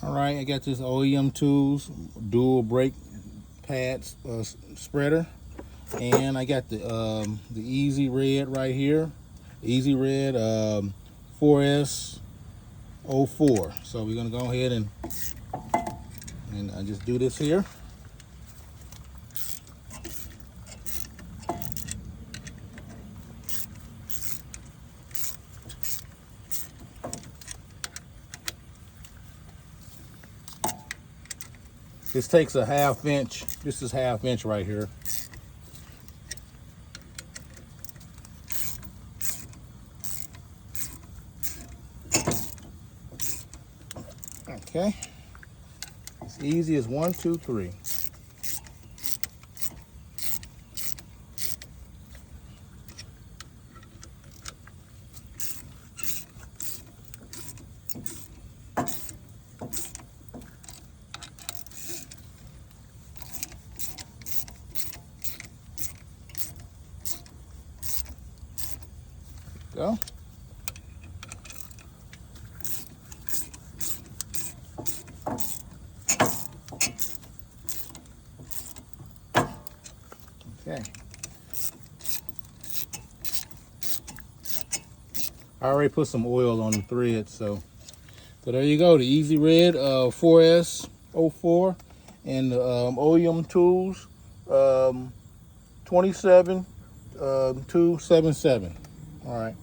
All right, I got this OEMTOOLS dual brake pads spreader, and I got the EZRED right here, EZRED 4S04. So we're gonna go ahead and just do this here. This takes a 1/2 inch. This is 1/2 inch right here. Okay. It's easy as 1, 2, 3. Go. Okay. I already put some oil on the threads, so there you go. The EZRED 4S04 and the OEMTOOLS 27277. All right.